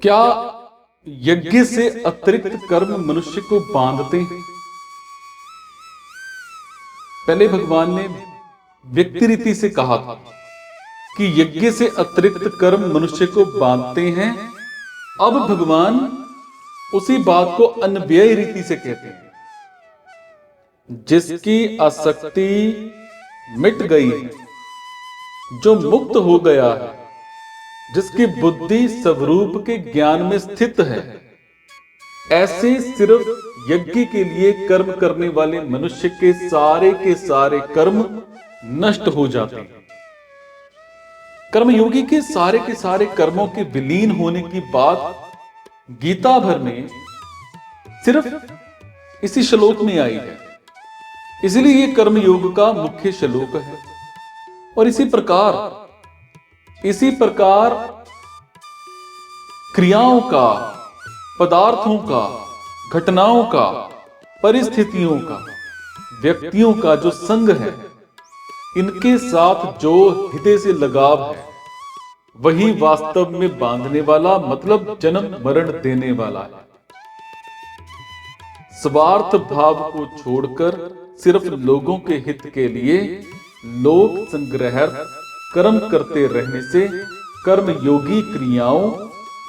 क्या यज्ञ से अतिरिक्त कर्म मनुष्य को बांधते हैं? पहले भगवान ने व्यक्ति रीति से कहा था कि यज्ञ से अतिरिक्त कर्म मनुष्य को बांधते हैं। अब भगवान उसी बात को अन्वय रीति से कहते हैं। जिसकी आसक्ति मिट गई है, जो मुक्त हो गया है, जिसकी बुद्धि स्वरूप के ज्ञान में स्थित है, ऐसे सिर्फ यज्ञ के लिए कर्म करने वाले मनुष्य के सारे कर्म नष्ट हो जाते हैं। कर्मयोगी के सारे कर्मों के विलीन होने की बात गीता भर में सिर्फ इसी श्लोक में आई है। इसलिए ये कर्मयोग का मुख्य श्लोक है। और इसी प्रकार क्रियाओं का, पदार्थों का, घटनाओं का, परिस्थितियों का, व्यक्तियों का जो संग है, इनके साथ जो हृदय से लगाव है, वही वास्तव में बांधने वाला, मतलब जन्म मरण देने वाला है। स्वार्थ भाव को छोड़कर सिर्फ लोगों के हित के लिए लोक संग्रह कर्म करते रहने से कर्मयोगी क्रियाओं,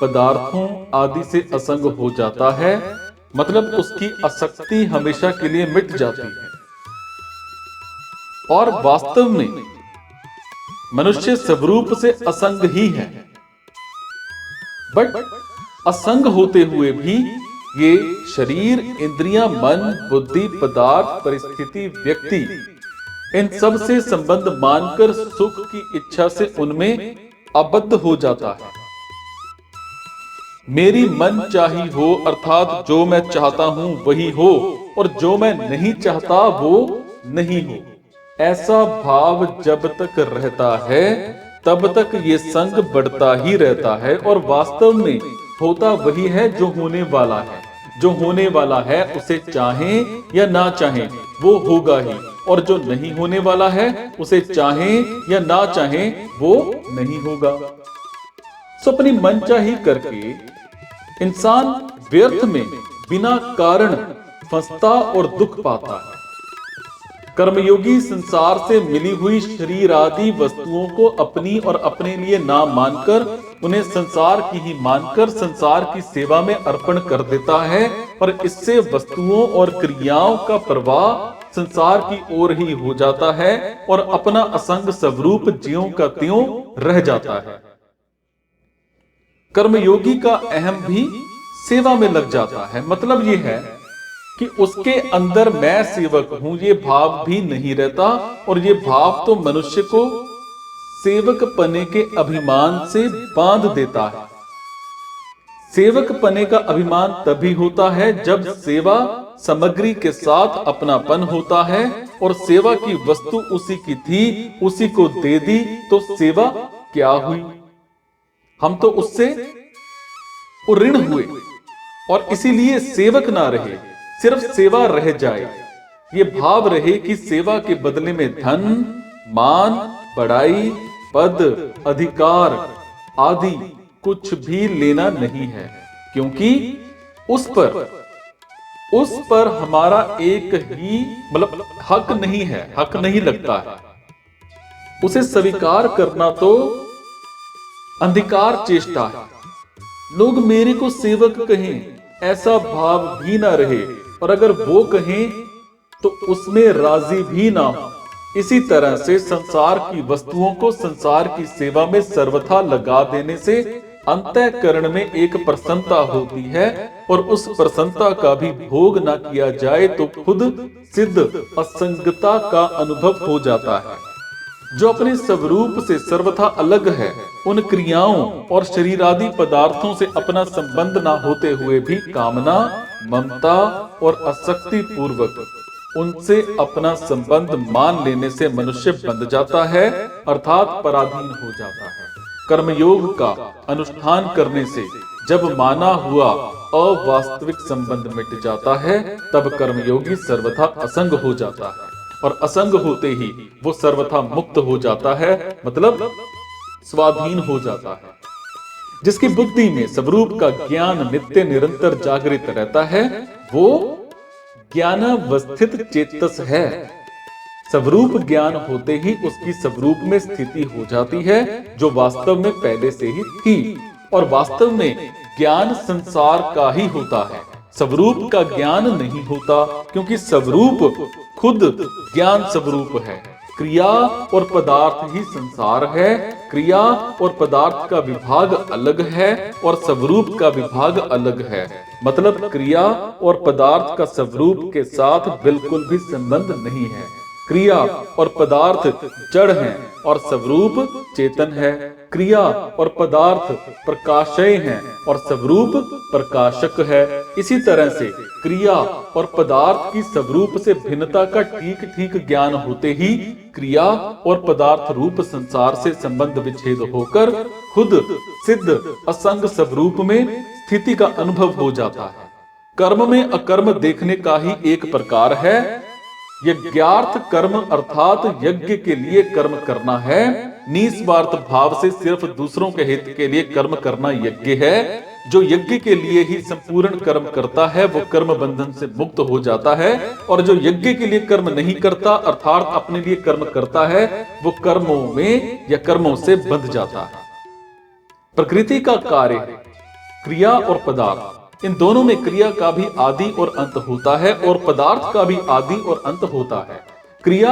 पदार्थों आदि से असंग हो जाता है। मतलब उसकी आसक्ति हमेशा के लिए मिट जाती है। और वास्तव में मनुष्य स्वरूप से असंग ही है। बट असंग होते हुए भी ये शरीर, इंद्रियां, मन, बुद्धि, पदार्थ, परिस्थिति, व्यक्ति, इन सब से संबंध मानकर सुख की इच्छा से उनमें आबद्ध हो जाता है। मेरी मन चाही हो, अर्थात जो मैं चाहता हूं वही हो, और जो मैं नहीं चाहता वो नहीं हो, ऐसा भाव जब तक रहता है तब तक ये संग बढ़ता ही रहता है। और वास्तव में होता वही है जो होने वाला है। जो होने वाला है उसे चाहें या ना चाहें वो होगा ही, और जो नहीं होने वाला है उसे चाहें या ना चाहें वो नहीं होगा। सो अपनी मनचाही करके इंसान व्यर्थ में बिना कारण फंसता और दुख पाता है। कर्मयोगी संसार से मिली हुई शरीर आदि वस्तुओं को अपनी और अपने लिए ना मानकर, उन्हें संसार की ही मानकर संसार की सेवा में अर्पण कर देता है। और इससे वस्तुओं और क्रियाओं का प्रवाह संसार की ओर ही हो जाता है और अपना असंग स्वरूप ज्यों का त्यों रह जाता है। कर्मयोगी का अहम भी सेवा में लग जाता है। मतलब ये है कि उसके अंदर मैं सेवक हूं ये भाव भी नहीं रहता। और ये भाव तो मनुष्य को सेवक पने के अभिमान से बांध देता है। सेवक पने का अभिमान तभी होता है जब सेवा सामग्री के साथ अपनापन होता है, और सेवा की वस्तु उसी की थी, उसी को दे दी, तो सेवा क्या हुई? हम तो उससे ऋण हुए, और इसीलिए सेवक ना रहे, सिर्फ सेवा रह जाए। ये भाव रहे कि सेवा के बदले में धन, मान, बड़ाई, पद, अधिकार आदि कुछ भी लेना नहीं है, क्योंकि उस पर हमारा एक ही मतलब हक नहीं है, हक नहीं लगता है। उसे स्वीकार करना तो अंधकार चेष्टा है। लोग मेरे को सेवक कहें, ऐसा भाव भी ना रहे, और अगर वो कहें तो उसमें राजी भी ना हो। इसी तरह से संसार की वस्तुओं को संसार की सेवा में सर्वथा लगा देने से अंतःकरण में एक प्रसन्नता होती है, और उस प्रसन्नता का भी भोग ना किया जाए तो खुद सिद्ध असंगता का अनुभव हो जाता है। जो अपने स्वरूप से सर्वथा अलग है, उन क्रियाओं और शरीरादि पदार्थों से अपना संबंध ना होते हुए भी कामना, ममता और आसक्ति पूर्वक उनसे अपना संबंध मान लेने से मनुष्य बंध जाता है, अर्थात पराधीन हो जाता है। कर्मयोग का अनुष्ठान करने से जब माना हुआ अवास्तविक संबंध मिट जाता है, तब कर्मयोगी सर्वथा असंग हो जाता है, और असंग होते ही वो सर्वथा मुक्त हो जाता है, मतलब स्वाधीन हो जाता है। जिसकी बुद्धि में स्वरूप का ज्ञान नित्य निरंतर जागृत रहता है, वो ज्ञानावस्थित चेतस है। स्वरूप ज्ञान होते ही उसकी स्वरूप में स्थिति हो जाती है, जो वास्तव में पहले से ही थी। और वास्तव में ज्ञान संसार का ही होता है, स्वरूप का ज्ञान नहीं होता, क्योंकि स्वरूप खुद ज्ञान स्वरूप है। क्रिया और पदार्थ ही संसार है। क्रिया और पदार्थ का विभाग अलग है और स्वरूप का विभाग अलग है। मतलब क्रिया और पदार्थ का स्वरूप के साथ बिल्कुल भी संबंध नहीं है। क्रिया और पदार्थ जड़ हैं और स्वरूप चेतन है। क्रिया और पदार्थ प्रकाशय हैं और स्वरूप प्रकाशक है। इसी तरह से क्रिया और पदार्थ की स्वरूप से भिन्नता का ठीक ठीक ज्ञान होते ही क्रिया और पदार्थ रूप संसार से संबंध विच्छेद होकर खुद सिद्ध असंग स्वरूप में स्थिति का अनुभव हो जाता है। कर्म में अकर्म देखने का ही एक प्रकार है। यज्ञार्थ कर्म अर्थात यज्ञ के लिए कर्म करना है। निस्वार्थ भाव से सिर्फ दूसरों के हित के लिए कर्म करना यज्ञ है। जो यज्ञ के लिए ही संपूर्ण कर्म करता है वो कर्म बंधन से मुक्त हो जाता है, और जो यज्ञ के लिए कर्म नहीं करता अर्थात अपने लिए कर्म करता है वो कर्मों में या कर्मों से बंध जाता है। प्रकृति का कार्य है क्रिया और पदार्थ। इन दोनों में क्रिया का भी आदि और अंत होता है और पदार्थ का भी आदि और अंत होता है। क्रिया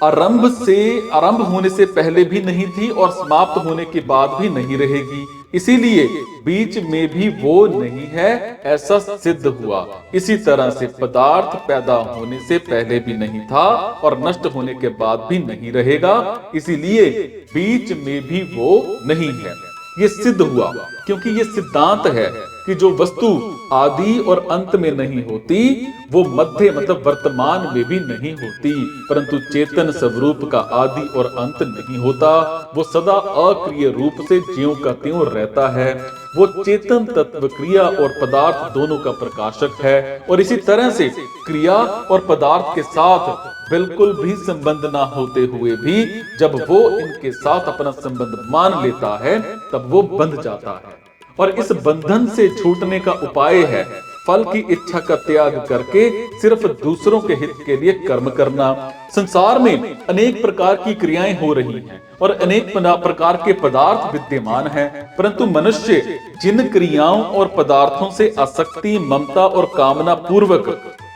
आरंभ होने से पहले भी नहीं थी और समाप्त होने के बाद भी नहीं रहेगी, इसीलिए बीच में भी वो नहीं है, ऐसा सिद्ध हुआ। इसी तरह से पदार्थ पैदा होने से पहले भी नहीं था और नष्ट होने के बाद भी नहीं रहेगा, इसीलिए बीच में भी वो नहीं है। ये सिद्ध हुआ क्योंकि ये सिद्धांत है कि जो वस्तु आदि और अंत में नहीं होती वो मध्य मतलब वर्तमान में भी नहीं होती, परंतु चेतन स्वरूप का आदि और अंत नहीं होता। वो सदा अक्रिय रूप से ज्यों का त्यों रहता है। वो चेतन तत्व क्रिया और पदार्थ दोनों का प्रकाशक है, और इसी तरह से क्रिया और पदार्थ के साथ बिल्कुल भी संबंध ना होते हुए भी जब वो इनके साथ अपना संबंध मान लेता है तब वो बंध जाता है। और इस बंधन से छूटने का उपाय है फल की इच्छा का त्याग करके सिर्फ दूसरों के हित के लिए कर्म करना। संसार में अनेक प्रकार की क्रियाएं हो रही हैं और अनेक प्रकार के पदार्थ विद्यमान हैं, परंतु मनुष्य जिन क्रियाओं और पदार्थों से आसक्ति, ममता और कामना पूर्वक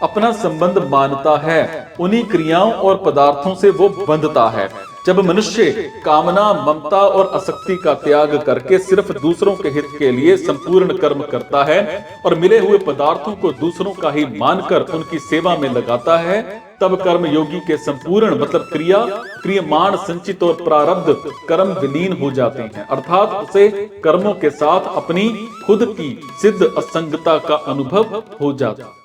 अपना संबंध मानता है, उन्हीं क्रियाओं और पदार्थों से वो बंधता है। जब मनुष्य कामना, ममता और आसक्ति का त्याग करके सिर्फ दूसरों के हित के लिए संपूर्ण कर्म करता है और मिले हुए पदार्थों को दूसरों का ही मानकर उनकी सेवा में लगाता है, तब कर्म योगी के संपूर्ण मतलब क्रियमाण, संचित और प्रारब्ध कर्म विलीन हो जाते हैं, अर्थात उसे कर्मों के साथ अपनी खुद की सिद्ध असंगता का अनुभव हो जाता है।